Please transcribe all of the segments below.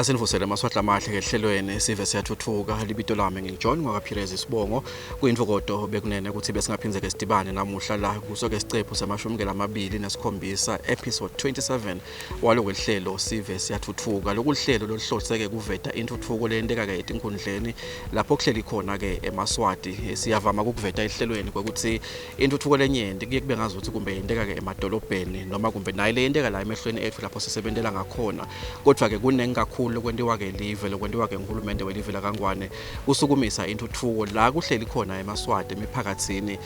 Asenivusele maswahla amahle ehlelweni Sive Siyatfutfuka libito lami ngiJohn ngakaphireza isibongo kuyimvokodo bekunene ukuthi besingaphinzeke sidibane namuhla la kusoke sicephu sama27 episode 27 waloko hlelo Sive Siyatfutfuka lokuhlelo lolihloseke kuveta intuthuko lenteka ke etinkhundleni lapho kuhleli khona ke eMaswati siyavama ukuveta ehlelweni ukuthi intuthuko lenyenti kuye kube ngazuthi kumbe yenteka ke emadolobheni noma kumbe nayo le yenteka la emehlweni ethu lapho sisebentela ngakhona kodwa ke kunengakhulu lokwendiwa ke live lokwendiwa ke nguhulumende welive la kaNgwane usukumisa intuthuko la kuhleli khona eMaswati emiphakathini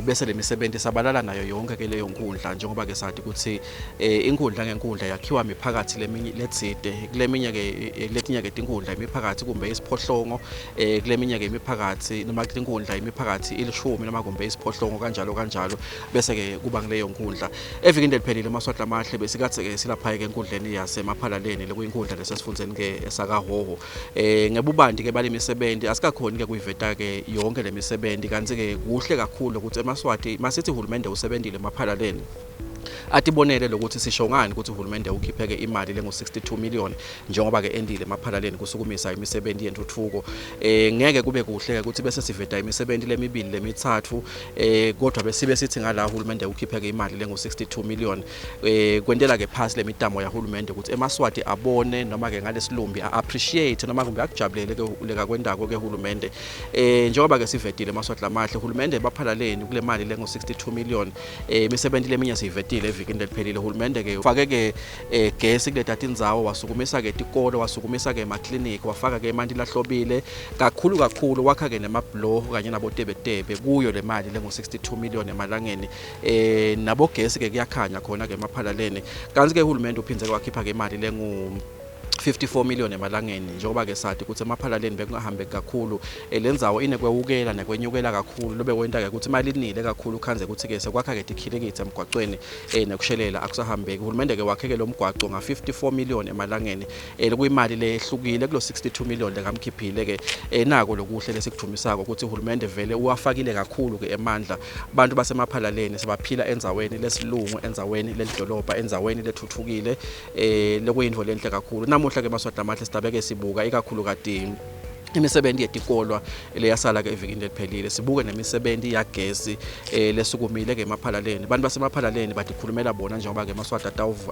bese lemisebenzi sabalala nayo yonke ke leyo nkundla njengoba ke sathi ukuthi inkundla ngenkundla yakhiwa imiphakathi leminye letside kuleminye ke letinye ke tinkundla imiphakathi kumbe isiphohlongo kuleminye ke imiphakathi noma inkundla imiphakathi ilishumi noma kumbe isiphohlongo kanjalo bese ke kuba kuleyo nkundla evikini eliphelile eMaswati amahle besikathe ke silapha ke enkundleni yase MAPHALALENI lokuyinkundla lesesifundzeni ke esakahoho ngebubandi ke bali misebenzi asikakhoni ke kuyiveta ke yonke le misebenzi kanti ke kuhle kakhulu ukuthi eMaswati masithi uhulumende usebenzile eMAPHALALENI atibonele lokuthi sisho ngani ukuthi uhulumende ukhipheke imali lengo62 million njengoba ke endile eMAPHALALENI kusukumisa imisebenzi yentuthuko ngeke kube kuhle ke ukuthi bese siveta imisebenzi lemibili lemithathu kodwa besibe sithi ngala uhulumende ukhipheke imali lengo62 million kwendela ke phasi lemitamo yahulumende ukuthi eMaswati abone noma ke ngalesilumbi appreciate noma kumbe akujabulele ke leka kwendako ke uhulumende njengoba ke sivetile eMaswati lamahle uhulumende eMAPHALALENI kule mali lengo62 million imisebenzi leminye sivetile evikini eliphelile uhulumende ke ufake ke gesi kule tatindzawo wasukumisa ke tikolo wasukumisa ke emaclinic wafaka ke imali lahlobile kakhulu wakha ke nemablo kanye nabotebetebe kuyo le mali lengo62 million emalangeni nabo gesi ke kuyakhanya khona ke eMAPHALALENI kanti ke uhulumende uphinze kwakhipha ke imali lengu 54 million emalangeni njengoba ke sathi ukuthi eMAPHALALENI bekungahambe kakhulu lendzawo inekwewukela nekwenyukela kakhulu lobe kwenta ke ukuthi imali inile kakhulu khanze ukuthi ke sekwakha ke tikhilekithi emgwaqweni nekushelela akusahambeki uhulumende ke wakheke lo mgwaqo nga54 million emalangeni lokuyimali lehlukile kulo 62 million lekamkhiphile ke nako lokuhle lesikuthumisako ukuthi uhulumende vele uwafakile kakhulu ke emandla abantu baseMAPHALALENI sebaphila endzaweni lesilungu endzaweni ledolobha endzaweni lethuthukile lokuyindvo lenhle kakhulu namuhla ke eMaswati amahle sidabeke sibuka ikakhulu kade imisebenzi yetikolwa leyasala ke evikini eliphelile sibuke nemisebenzi yagesi lesukumile ke eMAPHALALENI abantu baseMAPHALALENI batikhulumela bona njengoba ke eMaswati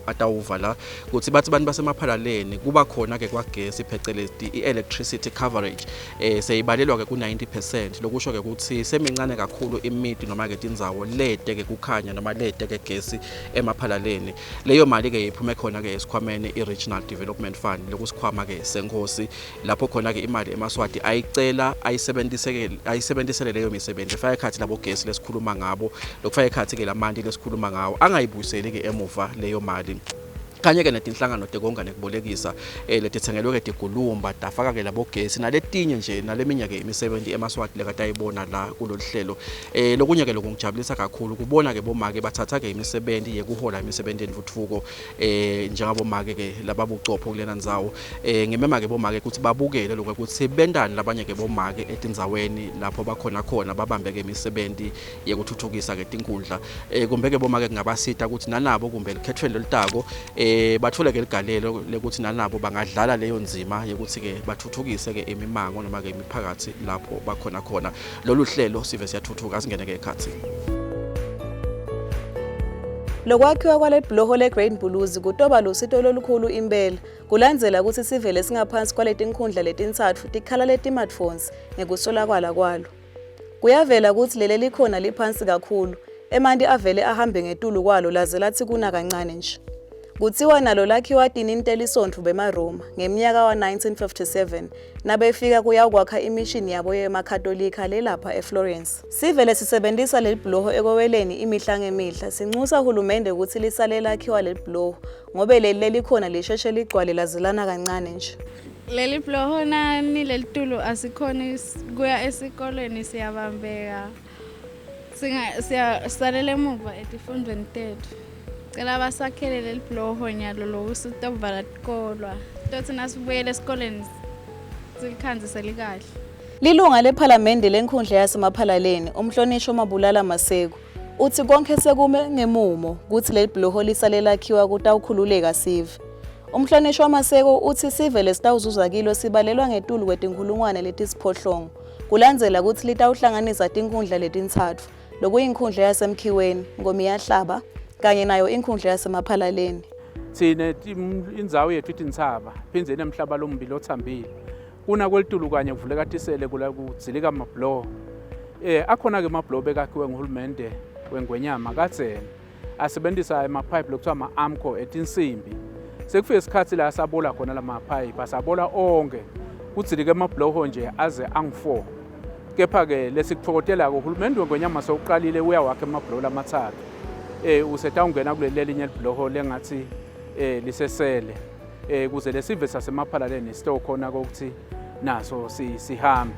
atawuva la ukuthi bathi abantu baseMAPHALALENI kuba khona ke kwagesi phecelezi i-electricity coverage seyibalelwa ke ku90% lokusho ke ukuthi semincane kakhulu imiti noma ke tindzawo lede ke kukhanya noma lede ke gesi eMAPHALALENI leyo mali ke iphume khona ke esikhwameni i-Regional Development Fund lokusikhwama ke senkosi lapho khona ke imali eMaswati ayicela ayisebenzisele leyo misebenzi efaka ekhathi labo gesi lesikhuluma ngabo lokufaka ekhathi ke lamandi lesikhuluma ngawo angayibuyiseli ke emuva leyo mali kanye ke netinhlangano tekonga nekubolekisa letithengelwe ke tigulumba tafaka ke labo gesi naletinye nje naleminye ke imisebenzi eMaswati lekatayibona la kulolu hlelo lokunye ke lokungijabulisa kakhulu kubona ke bomake bathatha ke imisebenzi yekuhola imisebenzi yentuthuko njengabo make ke lababucopho kulena ndzawo ngimema ke bomake ukuthi babukele lokho ukuthi bendani labanye ke bomake etindzaweni lapho bakhona babambe ke imisebenzi yekuthuthukisa ke tinkundla kumbe ke bomake kungabasita ukuthi nanabo kumbe likhethweni lolitako bathole ke ligalelo lekuthi nalabo bangadlala leyo nzima yokuthi ke bathuthukise ke imimango noma ke imiphakathi lapho bakhona lolu hlelo Sive Siyatfutfuka singene ke ekhathi Lokwakhiwa kwale bhloho le Great Mbuluzi kutoba lusito lolukhulu impela kulandzela ukuthi sivele singaphansi kwaleti inkhundla letintsatfu tikhala leti-smartphones ngekusola kwalo kuyavela ukuthi lele likhona liphansi kakhulu emanti avele ahambe ngetulu kwalo laze lathi kuna kancane nje kuthiwa nalo lakhiwa tinintelisondvu bemaroma ngeminyaka wa1957 nabefika kuyakwakha imishini yabo yemakatolika lelapha eFlorence sivele sisebenzisa leli bhloho ekoweleni imihla ngemihla sinxusa uhulumende ukuthi lisale lakhiwa leli bhloho ngobe leli khona lisheshe ligcwale lazilana kancane nje leli bhloho nani lelitulo asikhona kuya esikoleni siyabambeka siyasalela emuva etifundweni tethu cela basakhele leli bhloho nyalo lokusitovala tikolwa tothi nasibuyele esikoleni silikhanzise likahle lilunga lephalamende lenkhundla yaseMAPHALALENI umhlonishwa Mabulala Maseko uthi konke sekume ngemumo ukuthi leli bhloho lisale lakhiwa kutawukhululeka Sive Umhlonishwa wamaseko uthi Sive lesitawuzuza kilo sibalelwa ngetulu kwetinkhulungwane letisiphohlongo. Kulandzela ukuthi litawuhlanganisa tinkhundla letintsatfu, lokuyinkhundla yasemkhiweni, Ngomiyahlaba, kanye nayo inkhundla yasemaphalaleni. Thina indzawo yethu itintsaba, phindze nemhlaba lombili othambile. Kuna kwelitulu kanye kuvuleka tisele kula kudzilika amablo. Akhona ke amablo bekakhiwe nguhulumende weNgwenyama kadzeni. Asebenzisa amapipe lokuthiwa ama-amco etinsimbi. Sekufike isikhathi la sabola khona lamapipe, asabola onke. Kudzilike amablo nje aze angu-4. Kepha-ke lesikuphokotelako uhulumende weNgwenyama sewuqalile uyawakha amablo lamathathu. Usetawungena kuleli elinye libloho lengathi lisesele. Kuze lesive sasemaphalaleni sitokhona ukuthi naso sihambe.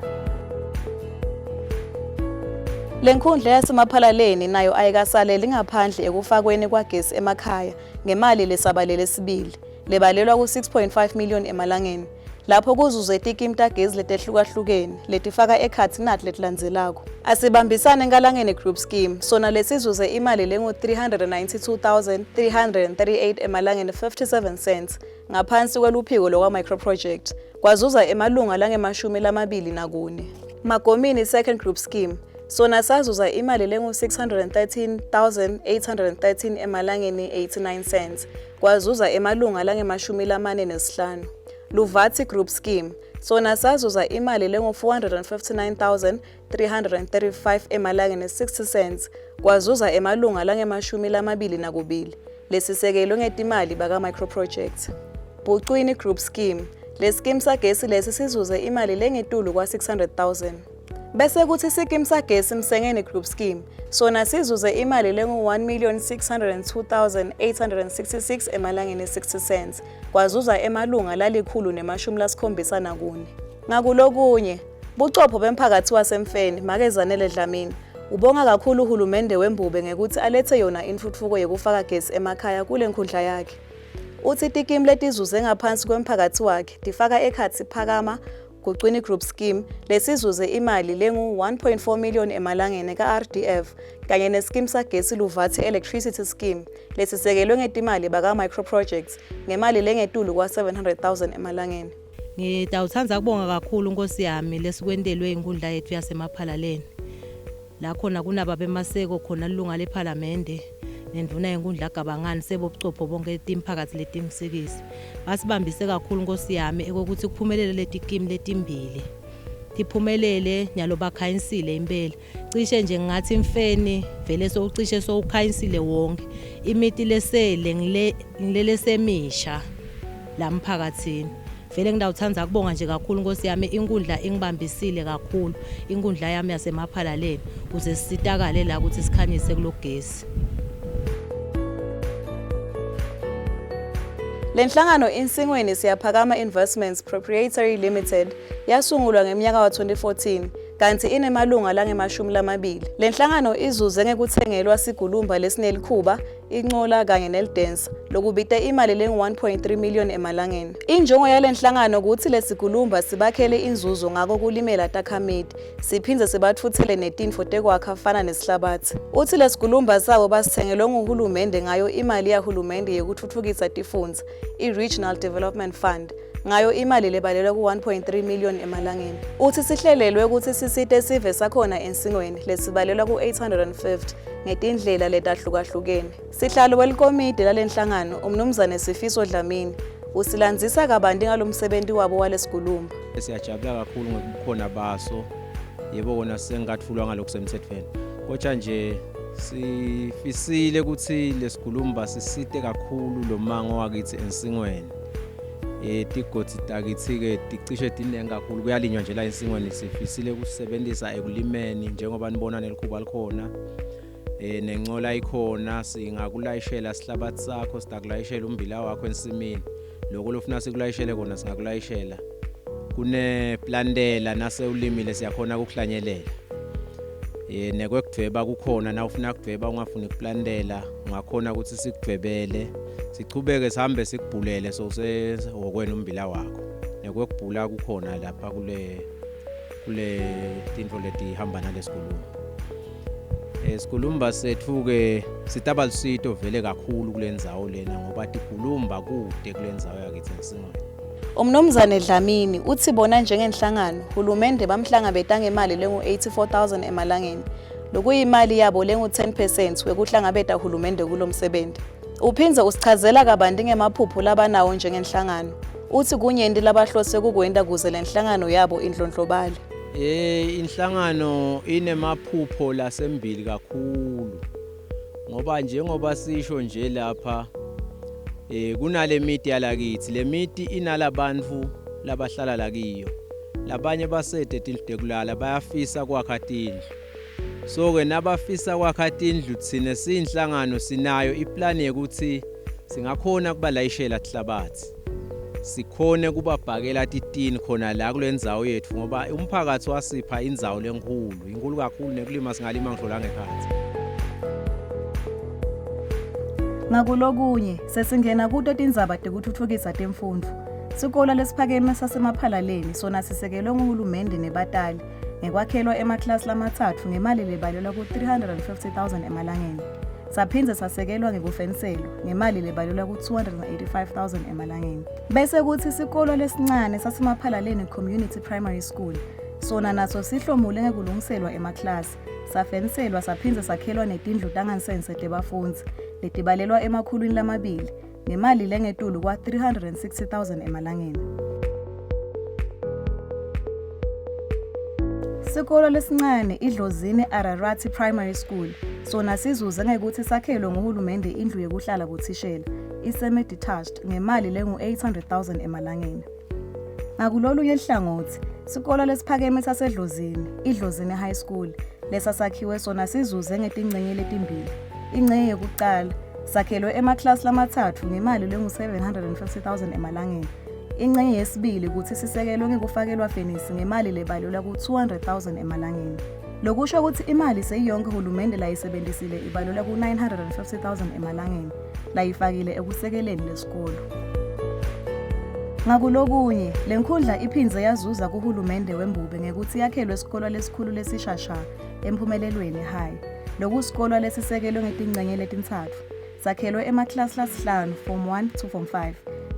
Lenkhundla yasemaphalaleni nayo ayikasaleli ngaphandle ekufakweni kwagesi emakhaya ngemali lesabalele sibili, lebalelwa ku-6.5 million emalangeni. Lapho kuzuze tikimu tagezi letehlukahlukene letifaka ekhatsi nathi letilandzelako. Asibambisane ngalangeni group scheme, sona lesizuze imali lengu-392,338 emalangeni 57 cents ngaphansi kweluphiko lokwa microproject. Kwazuza emalunga lange-24. Magomini second group scheme, sona sazuza imali lengu-613,813 emalangeni 89 cents. Kwazuza emalunga lange-45. Luvatsi group scheme, sona sazuza imali lengu-459,335 emalangeni 60 cents. Kwazuza emalunga lange-22. Lesisekelwe ngetimali baka microproject. Bucwini group scheme, le scheme sagesi lesi sizuze imali lengetulu kwa-600,000. Bese kuthi sikimu sagesi Msengeni group scheme, sona sizuze imali lengu-1,602,866 emalangeni 60 cents. Kwazuza emalunga lali-174. Ngakulokunye, bucopho bemphakathi wasemfeni Makezanele Dlamini ubonga kakhulu uhulumende wembube ngekuthi alethe yona intfutfuko yekufaka gesi emakhaya kule nkhundla yakhe. Uthi tikimu letizuze ngaphansi kwemphakathi wakhe tifaka ekhatsi phakama Bucwini group scheme lesizuze imali lengu-1.4 million emalangeni ka-RDF kanye neskimu sagesi Luvatsi electricity scheme lesisekelwe ngetimali baka microprojects ngemali lengetulu kwa-700,000 emalangeni. Ngitawuthanda ukubonga kakhulu Nkosi yami lesikwendelwe inkundla yethu yasemaphalaleni. La khona kunababa emaseko khona ilunga lephalamende nenduna yenkundla Gabangani sebobucopho bonke timphakathi letimsikisi. Basibambise kakhulu Nkosi yami ekokuthi kuphumelele letikimu letimbili. Tiphumelele nyalo bakhayinsile impela. Cishe nje ngathi mfeni vele sowucishe sowukhayinsile wonke. Imiti lesele ngilelesemisha la mphakathini. Vele ngidawuthanda ukubonga nje kakhulu Nkosi yami inkundla ingibambisile kakhulu inkundla yami yasemaphalaleni kuze sitakale la ukuthi sikhanyise kulogesi. Lenhlangano Insingweni Siyaphakama Investments Proprietary Limited yasungulwa ngeminyaka wa-2014 kanti inemalunga lange-20. Lenhlangano izuze ngekuthengelwa sigulumba lesinelikhuba, incola kanye nelidensa lokubita imali lengu-1.3 million emalangeni. Injongo yalenhlangano ukuthi lesigulumba sibakhele inzuzo ngako kulimela takhamiti, siphindze sibatfuthele netintfo tekwakha fana nesihlabathi. Uthi lesigulumba sabo basithengelwe nguhulumende ngayo imali yahulumende yekutfutfukisa tifundza, i-Regional Development Fund, ngayo imali lebalelwa ku-1.3 million emalangeni. Uthi sihlelelwe ukuthi sisite Sive sakhona Ensingweni lesibalelwa ku-850 ngetindlela letahlukahlukene. Sihlalo welikomidi lalenhlangano umnumzane Sifiso Dlamini usilandzisa kabanti ngalomsebenzi wabo walesigulumba. Siyajabula kakhulu ngokukhona baso yebo kona sengathulwa ngalokusemthethweni. Kodwa nje sifisile ukuthi lesigulumba sisite kakhulu lo mango wakithi Ensingweni. Tigoti takithi-ke ticishe dinenge kakhulu kuyalinywa nje la Ensingweni sifisile ukusebenzisa ekulimeni njengoba nibona nelikhuba likhona nencola ikhona singakulayishela sihlabathi sakho sitakulayishela umbila wakho ensimini lokho lofuna sikulayishele kona singakulayishela kune plandela nase ulimile siyakhona ukuhlanyelela nekwekudweba kukhona na ufuna ukudweba ungafuni ukuplandela ungakhona ukuthi sikudwebele sichubeke sihambe sikubhulele sokusewokwena umbila wakho nekwekubhula kukhona lapha kule tintfo leti hamba nalesigulumba Isikhulumba sethu ke sitabalusito vele kakhulu kulendzawo lena ngoba tikhulumba kude kulendzawo yakithi ngisingwane. Umnomzane Dlamini uthi bona njengenhlangano uhulumende bamhlangabeta ngemali lengu-84,000 emalangeni. Lokuyimali yabo lengu-10% wekuhlangabeta uhulumende kulomsebenzi. Uphinze usichazela kabanti ngemaphupho labanawo njengenhlangano. Uthi kunyenti labahlose kukwenda kuze lenhlangano yabo indlondlobale. Inhlangano inemaphupho lasembili kakhulu. Ngoba njengoba sisho nje lapha kunale miti yalakithi. Le miti inalabantu labahlala lakiyo. Labanye basede tindlu tekulala bayafisa kwakha tindlu. So ke nabafisa kwakha tindlu thina siyinhlangano sinayo iplan yokuthi singakhona kubalayishela tihlabathi. Sikhone kubabhakela titini khona la kulendzawo yethu ngoba umphakathi wasipha indzawo lenkulu inkulu kakhulu nekulima singalima ngidlola ngekhathi. Ngakulokunye sesingena kuto tindzaba tekutfutfukisa temfundo. Sikolo lesiphakeme saseMaphalaleni sona sisekelwe nguhulumende nebatali ngekwakhelwa emaklasi lamathathu ngemali lebalelwa ku-350,000 emalangeni. Saphindze sasekelwa ngekufenselwa ngemali lebalelwa ku-285,000 emalangeni. Bese kuthi isikolo lesincane saseMaphalaleni Community Primary School sona naso sihlomule ngekulungiselwa emaklasi. Safenselwa saphindze sakhelwa netindlu tangansense tebafundzi letibalelwa emakhulwini lamabili ngemali lengetulu kwa-360,000 emalangeni. Sikolo lesincane iDlozini Ararati Primary School sona sizuze ngekuthi sakhelwe nguhulumende indlu yekuhlala kuthishela i-semi-detached ngemali lengu-800,000 emalangeni. Ngakulolunye ihlangothi sikolo lesiphakeme saseDlozini iDlozini High School lesasakhiwe sona sizuze ngetingcenye letimbili. Ingcenye yokuqala sakhelwe emaklasi lamathathu ngemali lengu-750,000 emalangeni. Ingcenye yesibili ukuthi sisekelwe ngekufakelwa fenisi ngemali lebalelwa ku-200,000 emalangeni. Lokusho ukuthi imali seyiyonke uhulumende layisebenzisile ibalelwa ku-950,000 emalangeni layifakile ekusekeleni lesikolo. Ngakulokunye lenkhundla iphindze yazuza kuhulumende wembube ngekuthi yakhelwe isikolo lesikhulu lesishasha empumelelweni high. Lokusikolo lesisekelwe ngetingcenye letintsatfu sakhelwe emaklasi lasihlanu form 1 to form 5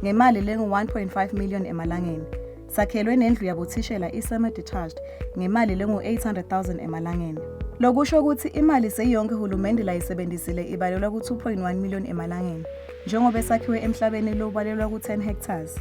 ngemali lengu-1.5 million emalangeni. Sakhelwe nendlu yabothishela i-semi-detached ngemali lengu-800,000 emalangeni. Lokusho ukuthi imali seyiyonke uhulumende layisebenzisile ibalelwa ku-2.1 million emalangeni njengoba sakhiwe emhlabeni lobalelwa ku-10 hectares.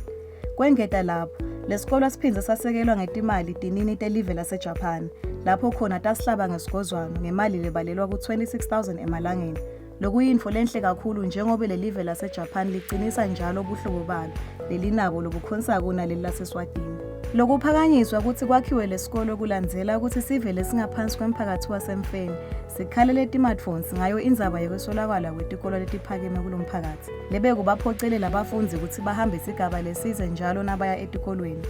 Kwengeta lapho lesikolo siphindze sasekelwa ngetimali tinini telive laseJapan lapho khona tasihlaba ngesigodlwana ngemali lebalelwa ku-26,000 emalangeni. Lokuyinfo lenhle kakhulu njengoba lelive laseJapan liqinisa njalo ubuhlobo balo lelinabo lobukhonsa kunaleli laseswatini. Lokuphakanyiswa ukuthi kwakhiwe lesikolo kulandzela ukuthi sivele singaphansi kwemphakathi wasemfeni sikhalele smartphones ngayo indzaba yokuswelakala kwetikolo letiphakeme kulomphakathi. Lebe kubaphocelela abafundi ukuthi bahambe isigaba lesize njalo nabaya etikolweni.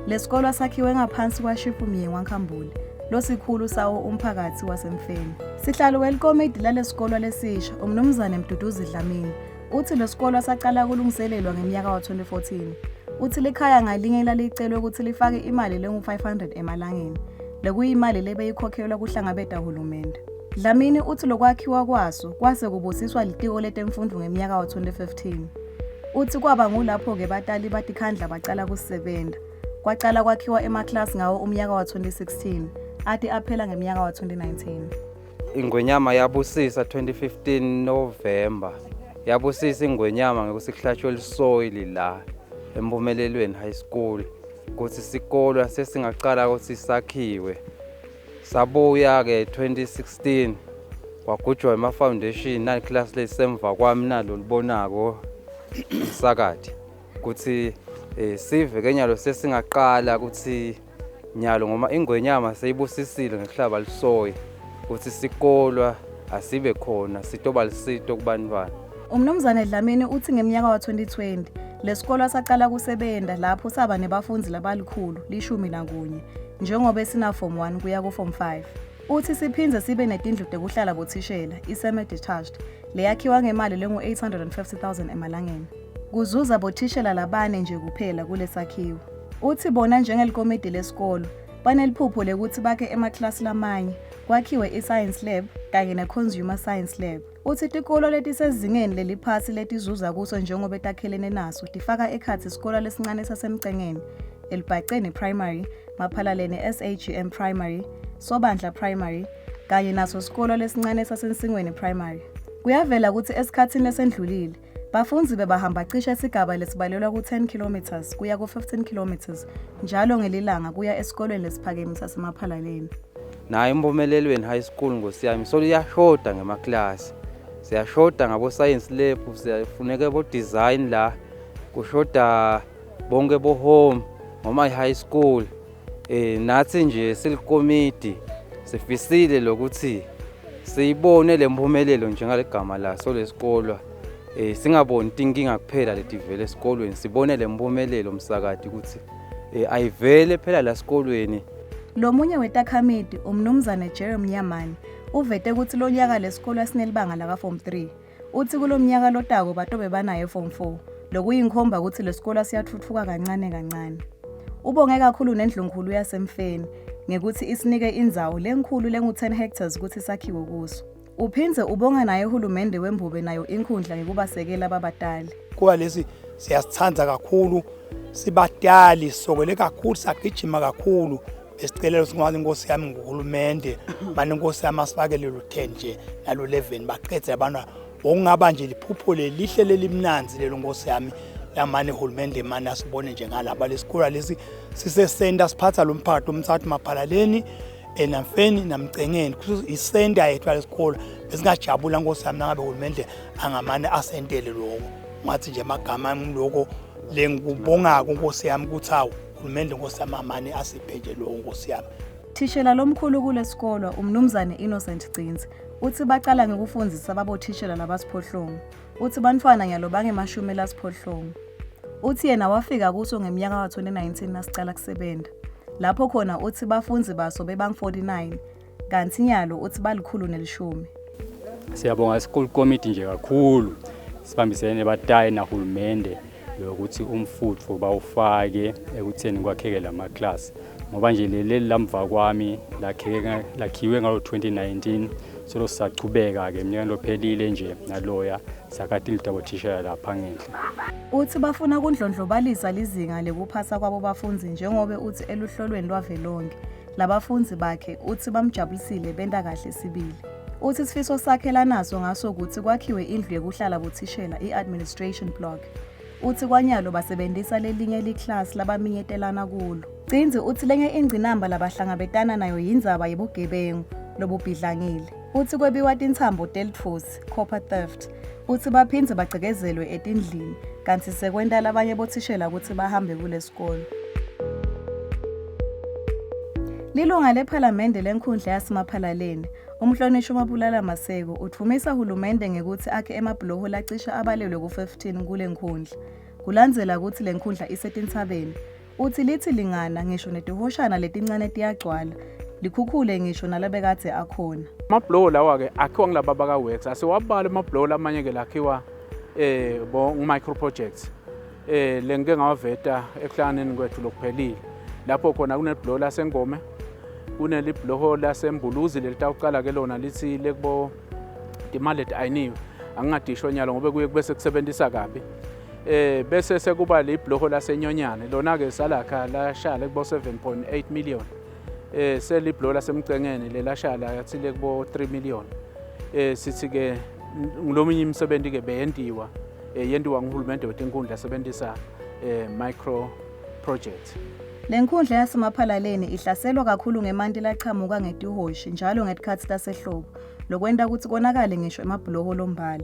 Lesikolo sakhiwe ngaphansi kwaShifu Myengu Nkhambule losikhulu sawo umphakathi wasemfeni. Sihlalo welikomidi lalesikolo lesisha umnumzane Mduduzi Dlamini uthi lesikolo saqala ukulungiselelwa ngeminyaka wa-2014. Uthi likhaya ngalinye lalicelwe ukuthi lifake imali lengu-500 emalangeni. Lokuyimali lebeyikhokhelwa kuhlangabeta uhulumende. Dlamini uthi lokwakhiwa kwaso kwase kubusiswa litiko letemfundo ngeminyaka wa-2015. Uthi kwaba ngulapho-ke batali batikhandla bacala kusebenza. Kwacala kwakhiwa emaklasi ngawo umnyaka wa-2016 ati aphela ngeminyaka wa-2019. Ingwenyama yabusisa 2015 November. Yabusisa ingwenyama ngekusihlashwe lisoil la empumelelweni high school ukuthi isikolo sesingaqala ukuthi sakhiwe. Sabuya ke 2016 kwagujwa ema-foundation nali class lesemva kwami nalo libonako sakade ukuthi Sive kenyalo sesingaqala ukuthi nyalo ngoma ingwenyama seyibusisile ngekuhlaba lisoyi ukuthi sikolwa asibe khona sitoba lisito kubantwana. Umnumzane Dlamini uthi ngeminyaka wa-2020 lesikolo saqala kusebenza lapho saba nebafundi labalikhulu li-11 njengoba sina form 1 kuya ku form 5. Uthi siphindze sibe netindlu tekuhlala bothishela i-semi-detached leyakhiwa ngemali lengu-850,000 emalangeni. Kuzuza bothishela labane nje kuphela kulesakhiwo. Uthi bona njengelikomidi lesikolo baneliphupho lekuthi bakhe emaklasi lamanye kwakhiwe i-science lab kanye ne-consumer science lab. Uthi tikolo letisezingeni leliphasi letizuza kuso njengoba etakhelene naso tifaka ekhathi isikole lesincane sasemcengeni, elibhaceni primary, MAPHALALENI SAGM primary, Sobandla primary kanye naso isikole lesincane sasensingweni primary. Kuyavela ukuthi esikhathini lesendlulile bafundzi bebahamba cishe isigaba lesibalelwa ku-10 km kuya ku-15 km njalo ngelilanga kuya esikolweni lesiphakeme saseMaphalaleni. Nayo impumelelweni high school ngosiyami so liyashoda ngemaklasi. Siyashoda ngabo science lab, siyafuneka bo design la, kushoda bonke bo home ngoma high school. Nathi nje silikomiti sifisile lokuthi siyibone lempumelelo njengalegama la so lesikolo. Singaboni inkinga kuphela letivele esikolweni, sibone lempumelelo msakati ukuthi ayivele phela la esikolweni. Lo munye wetakhamiti umnumzane Jeremy Nyamani uvete ukuthi lo nyaka lesikolo esinelibanga laka form 3 uthi kulo mnyaka lotako batobe banayo form 4 lokuyinkhomba ukuthi lesikolo siyathuthuka kancane kancane. Ubonge kakhulu nendlunkulu yasemfeni ngekuthi isinike indzawo lenkhulu lengu-10 hectares ukuthi sakhiwe kuso. Uphindze ubonga naye uhulumende wembube nayo inkhundla ngekubasekela ababadali. Kuba lesi siyasithanda kakhulu, sibadali sokele kakhulu, sagijima kakhulu. Besicela singwazi inkosi yami nguhulumende, manje inkosi yami asifakele lo 10 nje nalo 11 baqedze abantu okungaba nje liphupho lelihle lelimnanzi lelo nkosi yami lamane uhulumende manje asibone nje ngalaba lesikole lesi sisesenda siphatha lo mphakathi omthathu Maphalaleni enamfeni namcengeni isenda yethu lesikole besingajabula nkosi yami ngabe uhulumende angamane asentele lokho ngathi nje amagama lokho lengubonga nkosi yami ukuthi awu uhulumende nkosi yami amane asiphenje lokho nkosi yami. Thishela lomkhulu kulesikolo umnumzane Innocent Gcinzi uthi baqala ngekufundisa ababothishela labasiphohlongo. Uthi bantwana nyalo bangemashumi lasiphohlongo. Uthi yena wafika kuso ngeminyaka ka-2019 nasicala kusebenza. Lapho khona uthi bafundzi baso bebang-49 kanti nyalo uthi balikhulu nelishumi. Siyabonga school committee nje kakhulu sibambisene nebatayi nahulumende lokuthi umfutho bawufake ekutheni kwakheke lamaklasi ngoba nje leli lamva kwami lakhiwe ngalo 2019 so sisachubeka ke eminyakeni lophelile nje naloya sakati lidabothisha lapha ngenhla. Uthi bafuna ukundlondlobalisa lizinga lekuphasa kwabo bafundzi njengoba uthi eluhlolweni lwavelonke labafundzi bakhe uthi bamjabulisile benda kahle sibili. Uthi sifiso sakhe lanaso ngaso ukuthi kwakhiwe indlu yekuhlala bothishela i-administration block. Uthi kwanyalo basebenzisa lelinye liclass labaminyetelana kulo. Gcinzi uthi lenye ingcinamba labahlangabetana nayo yindzaba yebugebengu lobubhidlangile. Uthi kwebiwa tintsambo deltros, copper theft. Uthi baphindze bagcekezelwe etindlini kanti sekwenta labanye bothishela ukuthi bahambe kule sikole. Lilunga lephalamende lenkhundla yaseMaphalaleni umhlonishwa uMabulala Maseko uthumisa uhulumende ngekuthi akhe emabhloho lacisha abalelwe ku-15 kule nkhundla. Kulandzela ukuthi le nkhundla isetintsabeni. Uthi lithi lingana ngisho netihoshana letincane tiyagcwala likhukhule ngisho nalabekade akhona. Amabhloho lawa ke akhiwa ngilaba baka-works asewabala amabhloho lamanye ke lakhiwa micro projects lengike ngawaveta ekuhlanganeni kwethu lokuphelile lapho khona kunebhloho lasengome kunelibhloho lasembuluzi lelitawuqala ke lona lithi lekubo imalet ayiniwe angingadishwa nyalo ngoba kuye kube sekusebenzisa kabi bese sekuba libhloho lasenyonyane lona ke salakha lashala kubo 7.8 million selibhloho lasemcengeni lelashala yathi lekubo 3 million sithi ke ngilomunye imisebenzi ke beyendiwa yendiwa nguhulumende wetinkhundla asebenzisa micro project. Le nkhundla yaseMaphalaleni ihlaselwa kakhulu ngemanti laqhamuka ngetihoshi njalo ngesikhathi tasehlobo lokwenta ukuthi konakale ngisho emabhloho lombala.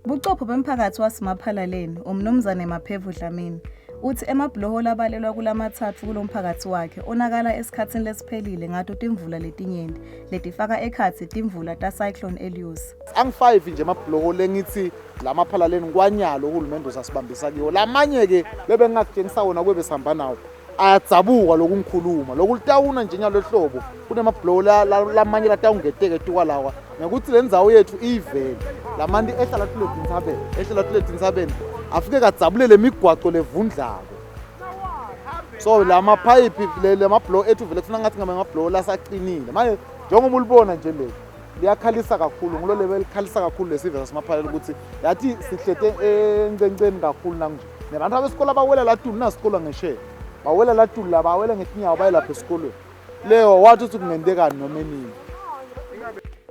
Bucopho bemphakathi waseMaphalaleni umnumzane Maphevu Dlamini uthi emabhloho labalelwa kulamathathu kulomphakathi wakhe onakala esikhathini lesiphelile ngato timvula letinyenti letifaka ekhathi timvula taCyclone Elios. Angi-5 nje amabhloho lengithi laMaphalaleni kwanyalo uhulumende usasibambisa kiwo lamanye ke bebengakutshengisa wona kube besihamba nawo ayadzabuka lokungikhuluma lokulitawuna nje nyalo hlobo kunemabhloho lamanye latawungeteke tukwalawa ngekuthi le ndzawo yethu ivele lamanti ehlala tuletintsabeni afike kadzabulele imigwaco levundlako so lama pipe lama blow ethu vele kufuna ngathi ngama blow lasaqinile manje njengoba ulibona nje le liyakhalisa kakhulu ngilo level khalisa kakhulu lesive sasemaphaleni ukuthi yathi sihlete encenceni kakhulu nanje nabantu abesikole bawela la tulu nasikole ngeshe bawela la tulu la bawela ngetinyawo bayelapha esikolweni leyo wathi ukuthi kungendekani noma enini.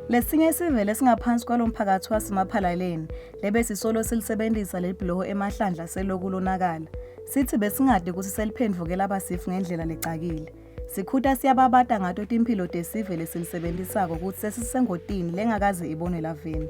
Lesinye isive lesingaphansi kwalomphakathi wasemaphalaleni lebese solo silisebenzisa lebhloho emahlandla selokulonakala sithi besingade ukuthi seliphendvukela abasifu ngendlela lecakile sikhutha siyababata ngato impilo desive lesilisebenzisako ukuthi sesisengotini lengakaze ibone laveni.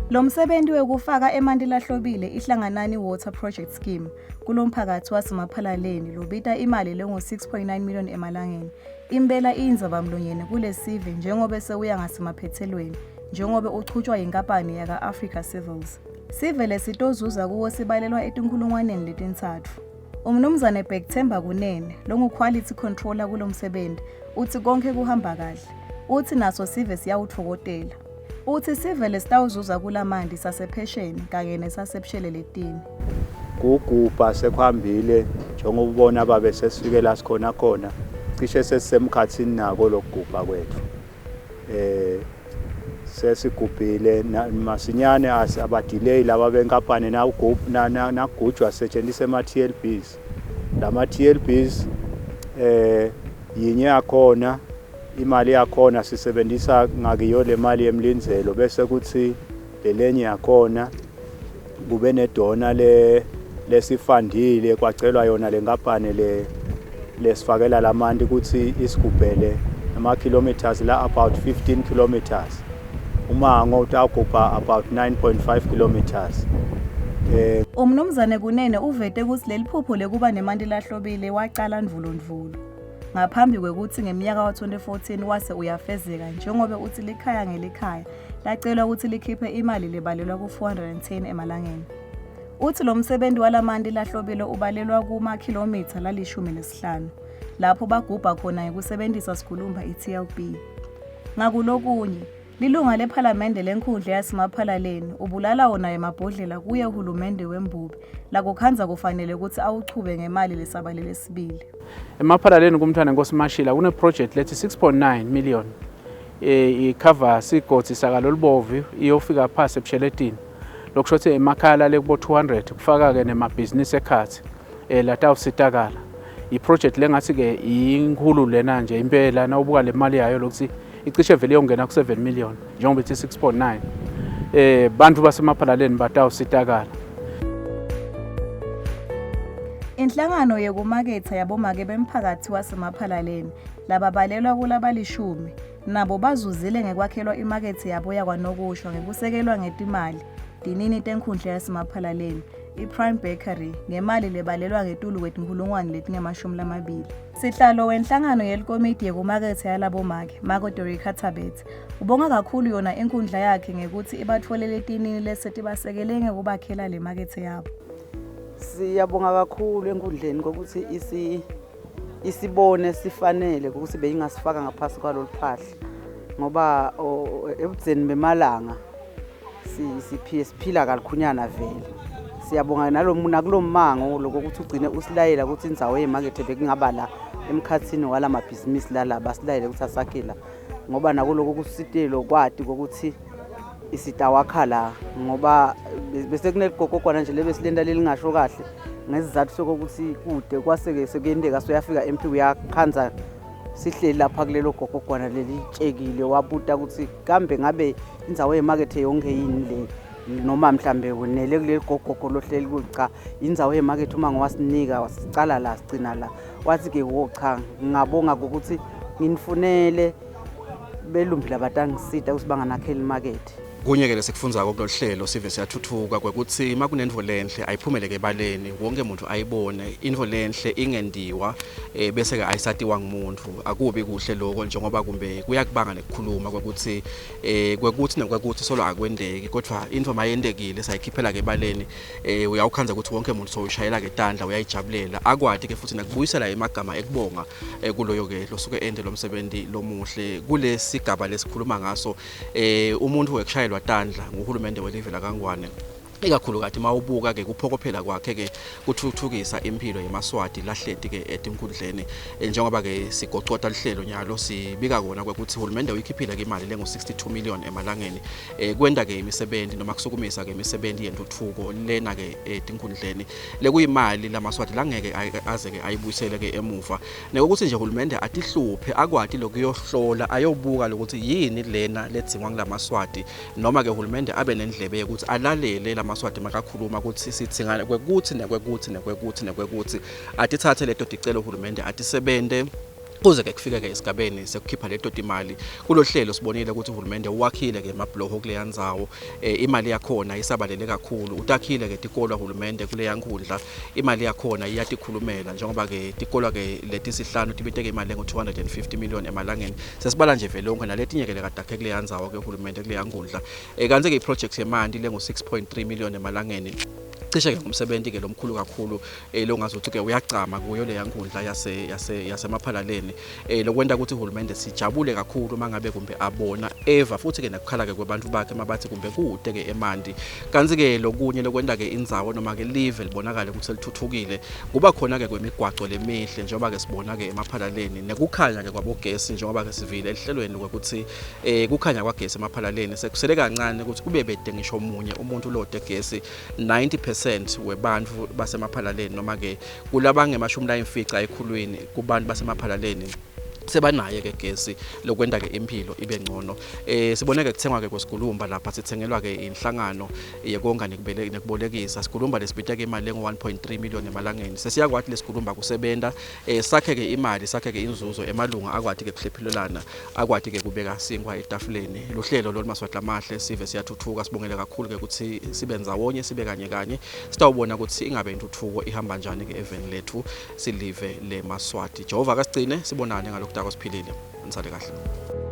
Lo msebenzi wekufaka emanti lahlobile ihlanganani water project scheme kulomphakathi wasemaphalaleni lobita imali lengo 6.9 million emalangeni. Impela inzabamlonyeni kule sive njengoba sewuya ngasemaphethelweni njengoba uchutshwa yinkampani yaka Africa Civils. Sive lesitozuza kuwo sibalelwa etinkulungwaneni letintathu. Umnumzane Bhekthemba Kunene longu quality controller kulomsebenzi uthi konke kuhamba kahle. Uthi naso sive siyawuthokotela. Uthi sive lesitawuzuza kulamandi sasephesheni kanye nesasebsheleletini. Kugubha sekhambile njengoba ubona babe sesifikela sikhona khona cishe sesisemkhathini nako lokugubha kwethu. Sesigubhile masinyane abadelay laba benkampani nagujwa setshenziswa ama-TLBs. Lama TLBs yinye yakhona imali yakhona sisebenzisa ngakiyo le mali yemlinzelo bese kuthi lelenye yakhona kube nedona lesifandile kwacelwa yona lenkampani lesifakela lamanti ukuthi isigubhele ama kilometers la about 15 kilometers umango utagubha about 9.5 kilometers. Umnumzane Kunene uvete ukuthi leliphupho lekuba nemanti lahlobile waqala ndvulondvulo ngaphambi kwekuthi ngeminyaka wa-2014 wase uyafezeka njengoba uthi likhaya ngelikhaya lacelwa ukuthi likhiphe imali lebalelwa ku-410 emalangeni. Uthi lo msebenzi walamanti lahlobile ubalelwa kuma-kilometer la-15 lapho bagubha khona ngekusebenzisa sikhulumba i-TLB. Ngakulokunye lilunga lephalamende lenkhundla yasemaphalaleni ubulala wona emabhodlela kuye uhulumende wembubi la kukhanza kufanele ukuthi awuchube ngemali lesabalele sibili. Emaphalaleni kumthana nkosiMashila kune project lethi 6.9 million icover sigodi sakalo libovu iyofika phansi ebsheletini lokushothe emakhala lekubo 200 kufaka ke nemabhizinisi ekhathi latawusitakala. I-project lengathi ke inkulu lena nje impela na ubuka le mali yayo lokuthi icishe vele yongena ku7 million njengoba ithi 6.9 bantu basemaphalaleni batawusitakala. Inhlangano yekumaketha yabomake bemphakathi wasemaphalaleni lababalelwa kulaba-10 nabo bazuzile ngekwakhelwa imakethe yabo yakwanokusho ngekusekelwa ngetimali dinini tenkhundla yasemaphalaleni i-Prime Bakery ngemali lebalelwa ngetulu kwetinkulungwane letingamashumi 20. Sihlalo wenhlangano yelikomiti yekumaketha yalabomake Marco Dorikathabet ubonga kakhulu yona inkundla yakhe ngekuthi ibatfolele tinini lesetibasekele ngekubakhela le makethe yabo. Siyabonga kakhulu enkundleni ngokuthi isibone sifanele ukuthi beyingasifaka ngaphasi kwalolu phahla ngoba ebudzeni bemalanga siphila kalukhunyana vele. Siyabonga nakulo mmango lokuthi ugcine usilayela ukuthi indzawo yemakethe bekungaba la emkhathini wala mabhizinisi la basilayele ukuthi asakhela ngoba nakuloko kusitelo kwati ukuthi isitawakhala ngoba bese kuneligogo nje lebesilenda lelingasho kahle ngesizathu sokuthi kude kwaseke sekuyendeka soyafika MP uyakhanza sihleli lapha kulelo gogogwana lelitshekile wabuta ukuthi kambe ngabe indzawo yemakethe yonke yini le noma mhlambe unele kuleli gogogo lohleli kucha indzawo yemakethe uma ngowasinika wasicala la sigcina la wathi ke cha ngabonga ukuthi nginifunele belumbi labatangisita ukuthi banganakhela imakethe. Kunye-ke lesikufundza kulolu hlelo sive siyathuthuka kwekuthi uma kunendvo lenhle ayiphumeleke ebaleni wonke umuntu ayibone indvo lenhle ingendiwa bese-ke ayisatiwa ngumuntu akubi kuhle lokho njengoba kumbe kuyakubanga nekukhuluma kwekuthi solo akwendeki kodwa indvo mayendekile sayikhiphela-ke ebaleni uyawukhanza ukuthi wonke umuntu sowushayela-ke tandla uyayijabulela akwati-ke futhi nakubuyisela emagama ekubonga kuloyo-ke losuke ende lomsebenzi lomuhle kulesigaba lesikhuluma ngaso umuntu wekushayelwa tandla nguhulumende welive laKangwane ikakhulukazi mawubuka ke kuphokophela kwakhe ke kuthuthukisa impilo yemaswati lahleti ke etinkhundleni njengoba ke sigocota lihlelo nyalo sibika kona ukuthi uhulumende uyikhiphile ke imali lengo 62 million emalangeni kwenda ke imisebenzi noma kusukumisa ke imisebenzi yentuthuko lena ke etinkhundleni lekuyimali lamaswati langeke aze ke ayibuyisele ke emuva nekuthi nje uhulumende atihluphe akwati lokuyohlola ayobuka lokuthi yini lena ledzingwa nglamaswati noma ke uhulumende abe nendlebe ukuthi alalele lamaswati makakhuluma ukuthi sithingana kwekuthi atithathe leto ticelo uhulumende atisebente kuze ke kufika ke esigabeni sekukhipha leto imali kulohlelo sibonile ukuthi uhulumende wakhile ke emabhloko kuleya ndzawo imali yakhona isabalele kakhulu utakhile ke tikolwa uhulumende kuleya nkundla imali yakhona iyatikhulumela njengoba ke tikolwa ke letisihlanu tibiteke imali ngo 250 million emalangeni sesibala nje velonke naletinye ke lekadakhe kuleya ndzawo ke uhulumende kuleya nkundla kanti ke iproject yemandi lengo 6.3 million emalangeni cishe ke ngumsebenzi ke lomkhulu kakhulu longazothi ke uyagcama kuyo leya nkundla yasemaphalaleni lokwenda ukuthi uhulumende sijabule kakhulu mangabe kumbe abona eva futhi ke nakukhala ke kwabantu bakhe mabathi kumbe kude ke emandi kanti ke lokunye lokwenda ke indzawo noma ke live libonakala ukuthi lithuthukile kuba khona ke kwemigwaco lemihle njengoba ke sibona ke emaphalaleni nekukhanya ke kwabogesi njengoba ke sivile ehlelweni ukuthi kukhanya kwagesi emaphalaleni sekusele kancane ukuthi kube bede ngisho omunye umuntu lode gesi 90% webantu basemaphalaleni noma ke kulabanga emashumi la imfica ekhulwini kubantu basemaphalaleni sebanaye ke gesi lokwenda ke impilo ibe ngcono siboneke kuthengwa ke kwesigulumba lapha sithengelwa ke inhlangano yekonga nekubolekisa sigulumba lesibita ke imali ngo 1.3 million emalangeni sesiyakwathi lesigulumba kusebenta sakhe ke imali sakhe ke inzuzo emalunga akwathi ke kuhlephilelana akwathi ke kubeka singwa etafuleni lohlelo lolumaswati lamahle sive siyathuthuka sibongele kakhulu ke ukuthi sibenza wonye sibe kanye sitawubona ukuthi ingabe intuthuko ihamba njani ke event lethu silive le maswati Jehova kasigcine sibonane ngalokho siphilile nisale kahle